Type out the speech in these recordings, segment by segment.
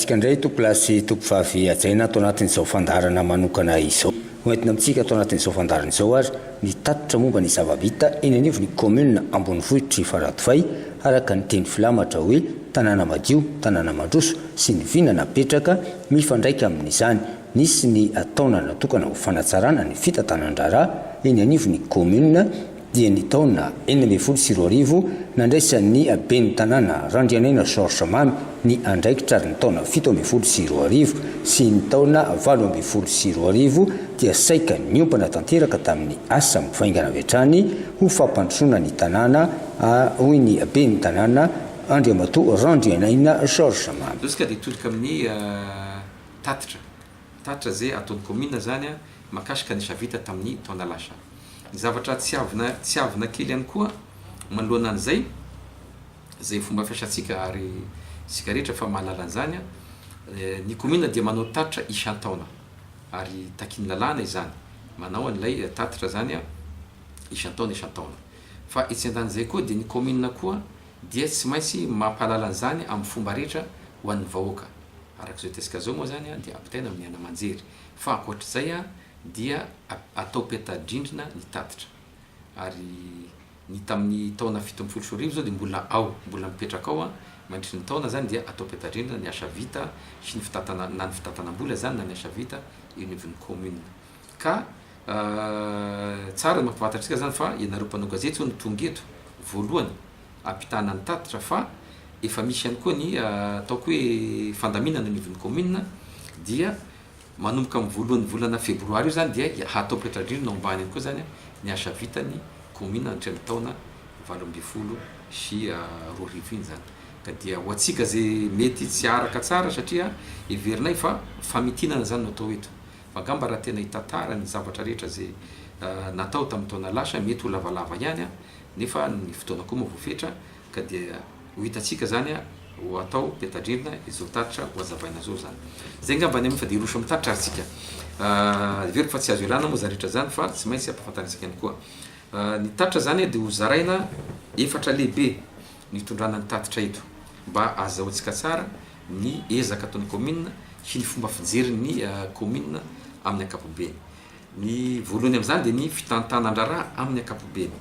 Mahakasika indray tokolasy tokovavy ajaina atao anatin'izao fandarana manokana izao. Hoentina amintsika atao anatin'izao fandarana izao ary ny tatitra momba ny zava-bita eny anivon'ny commune Ambonivohitra Faradofay araka ny teny filamatra hoe tanàna madio, tanàna mandroso sy ny vinana petraka mifandraika amin'izany. Nisy ny ataona natokana ho fanatsarana ny fitatanandrara eny anivon'ny commune dia ny taona 2024 nandraisan'ny ben'ny tanàna Randrianena Georges Mamy ny andraikitra ary ny taona 2024 sy ny taona 2024 dia saika niompana tanteraka tamin'ny asa mivaingana vetrany ho fampandrosoana ny tanàna hoy ny ben'ny tanàna Andriamatoa Randrianena Georges Mamy. Izy dia tolika amin'ny tatitra zay ataon'ny commune zany makasika ny savita tamin'ny taona lasa. Ny zavatra tsy avina kely ihany koa manoloana an'izay zay fomba fiasantsika ary sika rehetra fa mahalala an'izany ny commune dia manao tatitra isan-taona ary takin'ny lalàna izany manao an'ilay tatitra zany isan-taona fa etsy andan'izay koa dia ny commune koa dia tsy maintsy mampahalala an'izany amin'ny fomba rehetra ho an'ny vahoaka arak'izao tesika zao moa zany dia ampitaina amin'ny ana manjery fa ankoatr'izay dia atao peta-drindrina ny tatitra ary ny tamin'ny taona 2024 zao dia mbola mipetraka ao mandritry ny taona zany dia atao peta-drindrina ny asa vita sy ny fitatanam-bola zany na ny asa vita eo anivon'ny commune ka tsara mampafantatritsika zany fa ianareo mpanao gazety zao ny tonga eto voalohany ampitana ny tatitra fa efa misy ihany koa ny ataoko hoe fandaminana anivon'ny commune dia manomboka amin'ny voalohan'ny volana febroary io zany dia hatao peta-drindrina ambany ihany koa zany ny asa vitany commune hatrany taona 2020 sy 2020 zany ka dia ho antsika zay mety tsy araka tsara satria everinay fa famitinana zany no atao eto fa ngamba raha tena hitantara ny zavatra rehetra zay natao tamin'ny taona lasa mety ho lavalava ihany nefa ny fotoana koa mavofetra ka dia ho hitantsika zany ho atao peta-drindrina izao tatitra ho azavaina zao zany zay ngamba ny fa dia roso amin'ny tatitra arsika very fa tsy azo ilana moa zarehetra zany fa tsy maintsy ampafantarisika ihany koa ny tatitra zany dia ho zaraina efatra lehibe ny tondrana ny tatitra eto mba azahoantsika tsara ny ezaka ataon'ny commune sy ny fomba fijerin'ny commune amin'ny ankapobeny. Ny voalohany amin'izany dia ny fitantanandrara amin'ny ankapobeny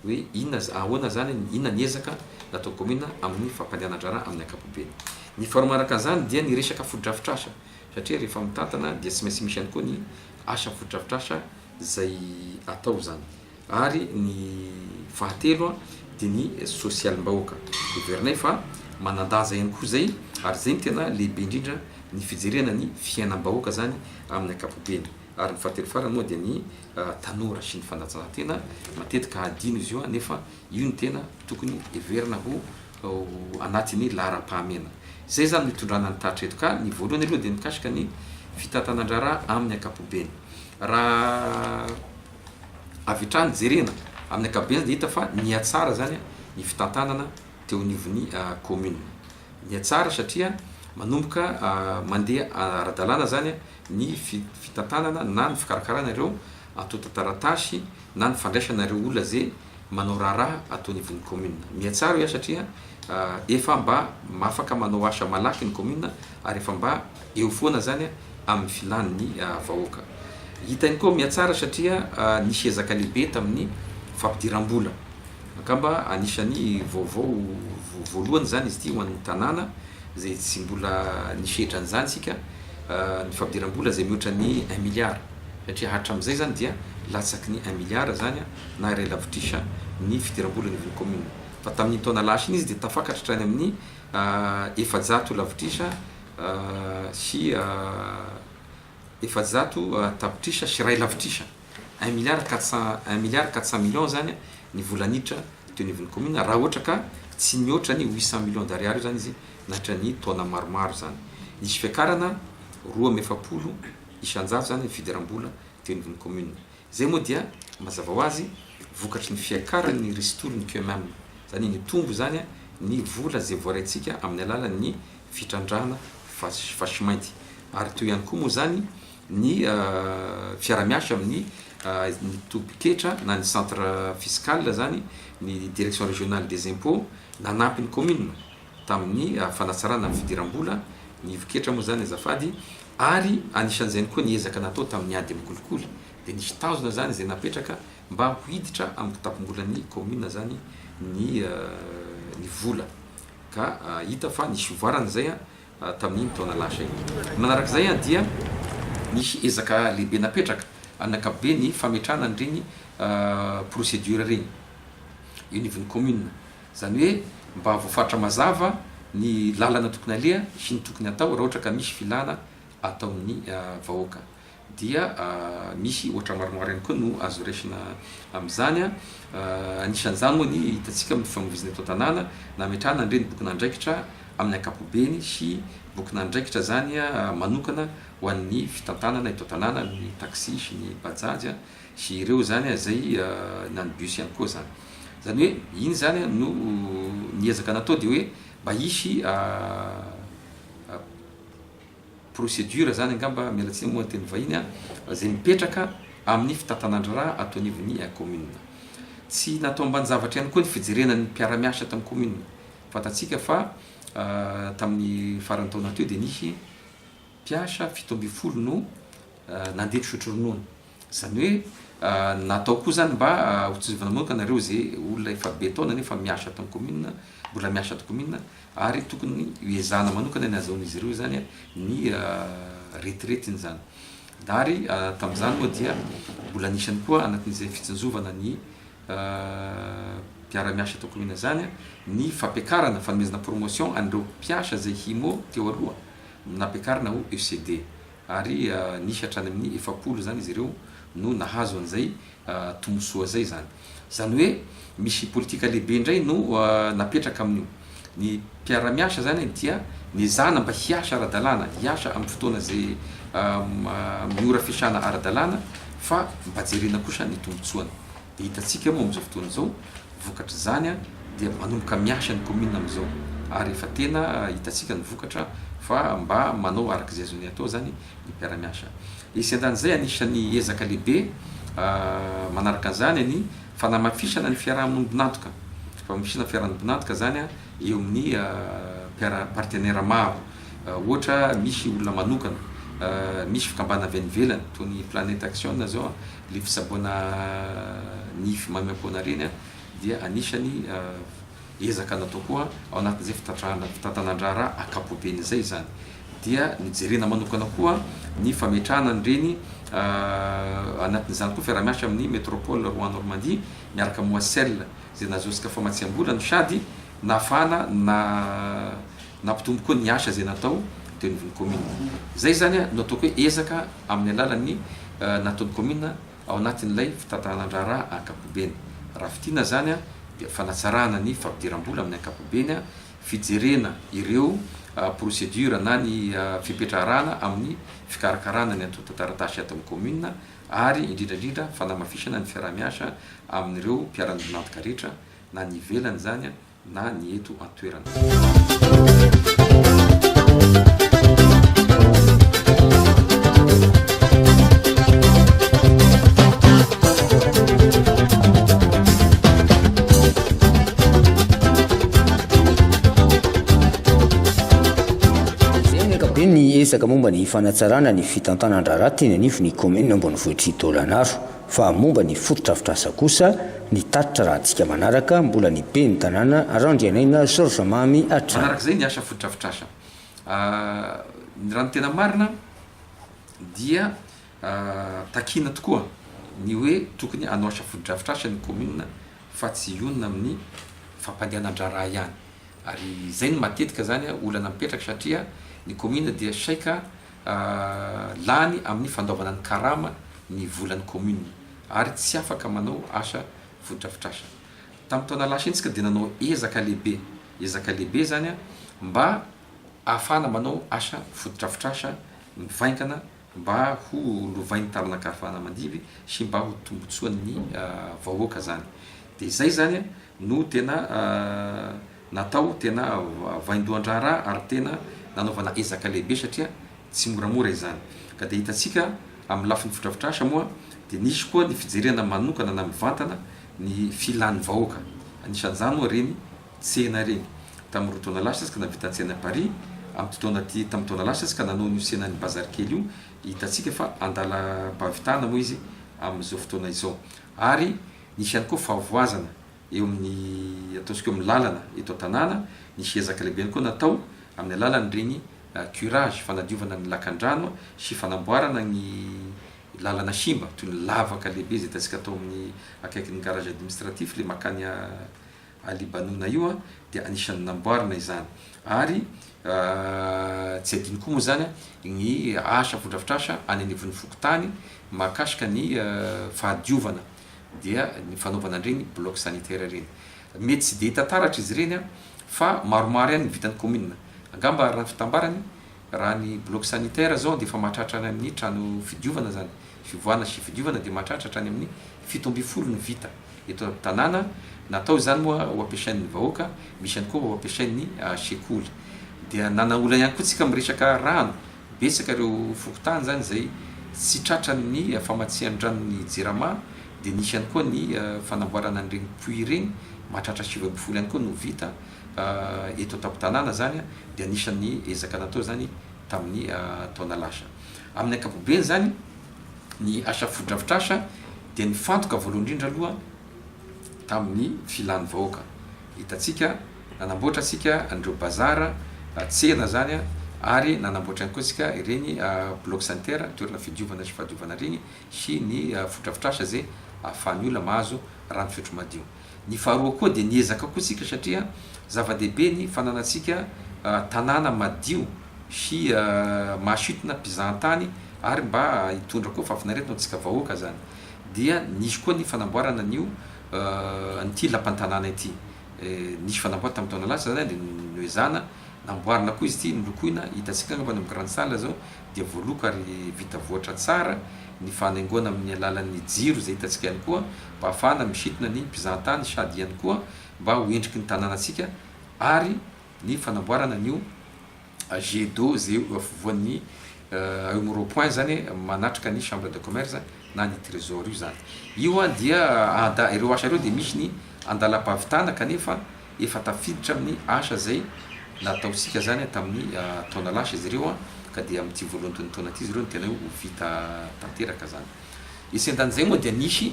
hoe ahoana zany inona ny ezaka natao commune amin'ny fampandehanan-drara amin'ny ankapobeny. Ny faharomaraka an'izany dia ny resaka foto-drafitrasa satria rehefa mitantana dia tsy maintsy misy ihany koa ny asa foto-drafitrasa zay atao zany ary ny fahatelo dia ny social-mbahoaka iverinay fa manan-daza ihany koa zay ary zay ny tena lehibe indrindra ny fijerena ny fiainam-bahoaka zany amin'ny ankapobeny ary ny fahatelo farany moa dia ny tanora sy ny fanatanjahantena matetika adino izy io nefa io ny tena tokony everina ho anatin'ny lahara-pahamena zay zany mitondrana ny tatitra eto ka ny voalohany aloha dia mikasika ny fitantanandrara amin'ny ankapobeny raha avitrany jerena amin'ny ankapobeny dia hita fa ny atsara zany ny fitantanana teo anivon'ny commune ny atsara satria manomboka mandeha ara-dalàna zany ny fitantanana na ny fikarakarana ireo atao-taratasy na ny fandraisana ireo olona zay manao raharaha atao anivon'ny commune. Miatsara io satria efa mba mafaka manao asa malaky ny commune ary efa mba eo foana zany amin'ny filan'ny vahoaka. Hita ihany koa miatsara satria nisy ezaka lehibe tamin'ny fampidiram-bola angamba anisan'ny vaovao voalohany zany izy ity ho an'ny tanàna zay tsy mbola nisehitra an'izany sika ny fampidiram-bola zay mihoatra ny 1 milliard satria hatram'izay zany dia latsaky ny 1 milliard zany na iray lavitrisa ny fidiram-bola anivon'ny commune fa tamin'ny taona lasa iny izy dia tafakatra hatrany amin'ny 400 lavitrisa sy 400 tapitrisa sy iray lavitrisa 1 milliard 400 millions zany ny volanitra teo anivon'ny commune raha ohatra ka tsy mihoatra ny 800 millions d'ariary io zany izy nahitra ny taona maromaro zany. Nisy fiakarana 240 isan-jato zany ny fidiram-bola teo anivon'ny commune. Zay moa dia mazava ho azy vokatry ny fiakarany ristourny que même zany ny tombo zany ny vola zay voaraintsika amin'ny alalan'ny fitrandrahana fasimainty ary teo ihany koa moa zany ny fiara-miasa amin'ny ny tobiketra na ny centre fiscal zany ny direction régionale des impôts nanampy ny commune tamin'ny fanatsarana ny fidiram-bola ny voketra moa zany azafady ary anisan'izany koa niezaka natao tamin'ny ady amin'ny kolikoly dia nisy tanjona zany zay napetraka mba ho hiditra amin'ny tapombolan'ny commune zany ny vola ka hita fa nisy ovoarana zay tamin'iny taona lasa iny. Manarak'izay dia nisy ezaka lehibe napetraka anakabe ny fametrahana an'ireny procédure reny io nivon'ny commune zany hoe mba voafatra mazava ny lalana tokony aleha sy ny tokony atao raha ohatra ka misy filana ataon'ny vahoaka dia misy ohatra maromaro ihany koa no azo resina amin'izany anisan'izany moa ny hitantsika amin'ny fifamoivoizana eto an-tanàna nametrahana an'ireny bokin'andraikitra amin'ny ankapobeny sy bokin'andraikitra zany manokana ho an'ny fitantanana eto an-tanàna ny taxi sy ny bajaj sy ireo zany zay na ny bus ihany koa zany. Zany hoe iny zany no niezaka natao dia hoe mba hisy procédure zany angamba mialatsiny moa teny vahiny zay mipetraka amin'ny fitantanandra ataon'ivon'ny commune. Tsy natao ambany zavatra ihany koa ny fijerenan'ny mpiara-miasa tamin'ny commune. Fatatsika fa tamin'ny farany taona teo dia nisy mpiasa 7 no nandeha nisotro ronono. Zany hoe natao koa zany mba hotsizovana manokana nareo zay olona efa be taona nefa miasa tamin'ny commune, mbola miasa tamin'ny commune ary tokony hiezahana manokana ny azaon'izy ireo zany ny retraite zany. Ary tamin'izany moa dia mbola nisany koa anatin'izay fitsinjovana ny mpiara-miasa tamin'ny commune zany ny fampiakarana fanomezana promotion an'ireo mpiasa zay himo teo aloha nampiakarana ho ECD ary nisy hatrany amin'ny 700 zany izy ireo no nahazo an'izay tombosoa zay zany. Zany hoe misy politika lehibe indray no napetraka amin'io. Ny mpiara-miasa zany dia nizana mba hiasa ara-dalàna, hiasa amin'ny fotoana zay miora fiasana ara-dalàna fa mba jerena kosa ny tombotsoana. Dia hitantsika moa amin'izao fotoana izao vokatra zany dia manomboka miasa ny commune amin'izao ary efa tena hitantsika ny vokatra fa mba manao arak'izay azony atao zany ny mpiara-miasa. Isan'izay anisan'ny ezaka lehibe manaraka an'izany ny fanamafisana ny fiarahamonina-bonatoka. Famafisana fiarahamonina-bonatoka zany eo amin'ny partenaire maro. Ohatra misy olona manokana, misy fikambana avy any ivelany toy ny Planète Action zao le fisaboana nify mamiampona reny dia anisany ezaka natao koa ao anatin'izay fitantanandra ankapobeny zay zany. Dia nijerena manokana koa ny fametrahana an'ireny anatin'izany koa fiara-miasa amin'ny métropole Rouen Normandie miaraka Moisselles zay nahazoantsika famatsiam-bola no sady nafana nampitombo koa ny asa zay natao teo anivon'ny commune. Zay zany natao hoe ezaka amin'ny alalan'ny nataon'ny commune ao anatin'ilay fitantanandra ankapobeny. Raha fitina zany dia fanatsarana ny fampidiram-bola amin'ny ankapobeny, fijerena ireo procédure na ny fipetrarana amin'ny fikarakarana ny atotataratasy ato amin'ny commune ary indrindrandrindra fanamafisana ny fiara-miasa amin'ireo mpiara-bonatoka rehetra na ny ivelany zany na ny eto an-toerana. Ny ezaka momba ny fanatsarana ny fitantanandra teny anivy ny commune ambonivohitry Taolagnaro fa momba ny fototr'afitrasa kosa ny tatitra raha antsika manaraka mbola ny be ny tanàna Randrianaina Sorsamamy Atrano. Manarak'izay ny asa fototr'afitrasa ny raha ny tena marina dia takina tokoa ny hoe tokony hanao asa fototr'afitrasa ny commune fa tsy ionona amin'ny fampandehanan-draharaha ihany. Ary izay ny matetika zany olana mipetraka satria ny commune dia saika lany amin'ny fandaovana ny karama ny volan'ny commune ary tsy afaka manao asa fototr'afitrasa. Tamin'ny taona lasa iny tsika dia nanao ezaka lehibe zany mba ahafahana manao asa fototr'afitrasa mivaingana mba ho lovain'ny taranaka mandivy sy mba ho tombotsoan'ny vahoaka zany. Dia izay zany no tena natao tena vaindohan-draharaha ary tena nanaovana ezaka lehibe satria tsy moramora izany. Ka dia hitantsika amin'ny lafin'ny fototr'afitrasa moa dia nisy koa ny fijerena manokana na mivantana ny filan'ny vahoaka. Anisan'izany moa reny tsena reny. Tamin'ny roa taona lasa isika navita tsena Paris am'totaona ty tamin'ny taona lasa tsika nanao ny senany bazary kely io hitatsika fa andala-pavitana moa izy am'izao fotoana izao ary nisy ihany koa fahavoazana eo amin'ny ataontsika eo amin'ny lalana eto tanàna nisy ezaka lehibe ihany koa natao amin'ny alalany regny curage fanadiovana ny lakan-drano sy fanamboarana ny lalana simba toy ny lavaka lehibe zay hitantsika atao amin'ny akaiky ny garage administratif le makany alibanona io a dia anisan'ny namboarina izany ary tsy adiny koa moa zany ny asa fodrafitrasa any anivon'ny fokotany mahakasika ny fahadiovana dia ny fanaovana an'ireny bloc sanitaire reny mety tsy de hitantaratra izy reny a fa maromaro ihany vitan'ny commune angamba raha ny fitambarany raha ny bloc sanitaire zao de efa mahatratra any amin'ny trano fidiovana zany fivoana sy fidiovana de mahatratra hatrany amin'ny 7 ny vita eto tanàna natao zany moa ho ampiasain'ny vahoaka misy ihany koa ho ampiasain'ny sekoly dia nanaola ihany koa tsika miresaka rano betsaka ireo fokotany zany zay tsy tratran'ny famatsian-dranony jerama de nisy ihany koa ny fanamboarana an'ireny puits reny mahatratra 7 ihany koa no vita eto tapo-tanàna zany de anisan'ny ezaka natao zany tamin'ny taona lasa amin'ny ankapobeny zany ny asa fodrafitrasa de ny fantoka voalohany indrindra aloha tamin'ny filany vahoaka hitatsika nanamboatra tsika andreo bazara tsena zany ary nanamboatra ihany koa tsika ireny bloc sanitaire toerana fidiovana sy fahadiovana regny sy ny fodrafitrasa zay ahafahan'ny olona mahazo rano fitro madio ny faharoa koa de niezaka koa tsika satria zava-dehibe ny fananatsika tanàna madio sy mahasitona mpizahantany ary mba hitondra koa fafinaretona antsika vahoaka zany dia nisy koa ny fanamboarana an'io nyty lapantanàna ity nisy fanamboara tamin'ny taona lasa zany de noezana namboarina koa izy ity nolokoina hitatsika angamba amin'ny grande salle zao dia voaloko ary vita voatra tsara ny fanaingona amin'ny alalan'ny jiro zay hitatsika ihany koa mba ahafahana misitona ny mpizahantany sady ihany koa mba ho endriky ny tanànatsika ary ny fanamboarana an'io jet d'eau zay voan'ny euro point zany manatrika ny chambre de commerce na ny trésor io zany io dia ireo asa ireo de misy ny andala-pavitana kanefa efa tafiditra amin'ny asa zay nataotsika zany tamin'ny taona lasa izy ireo ka dia amin'ity voalohany taona ty izy ireo ny tena ho vita tanteraka zany isendan'izay moa dia nisy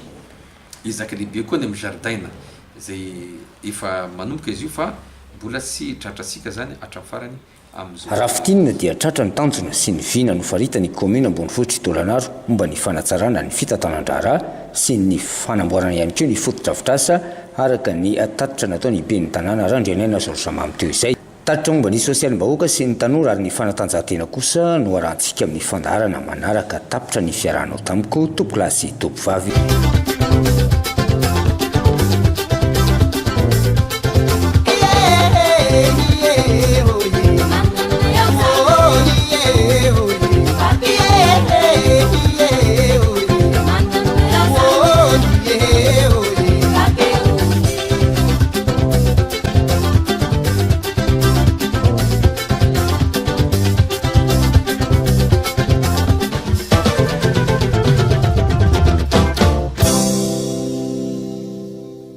ezaka lehibe koa ny amin'ny jardin zay efa manomboka izy io fa mbola tsy tratratsika zany hatramin'ny farany am'izao raha fitinina dia tratra ny tanjona sy ny vina no farita ny commune Ambonivohitra Tolanaro momba ny fanatsarana ny fitantanan-draharaha sy ny fanamboarana ihany koa ny foto-drafitrasa araka ny tatitra natao ny ben'ny tanàna Randrianena Sorsamamy teo izay tatitra momba ny sosialim-bahoaka sy ny tanora ary ny fanatanjahantena kosa no arantsika amin'ny fandaharana manaraka tapitra ny fiarahana tamiko topolasy topovavy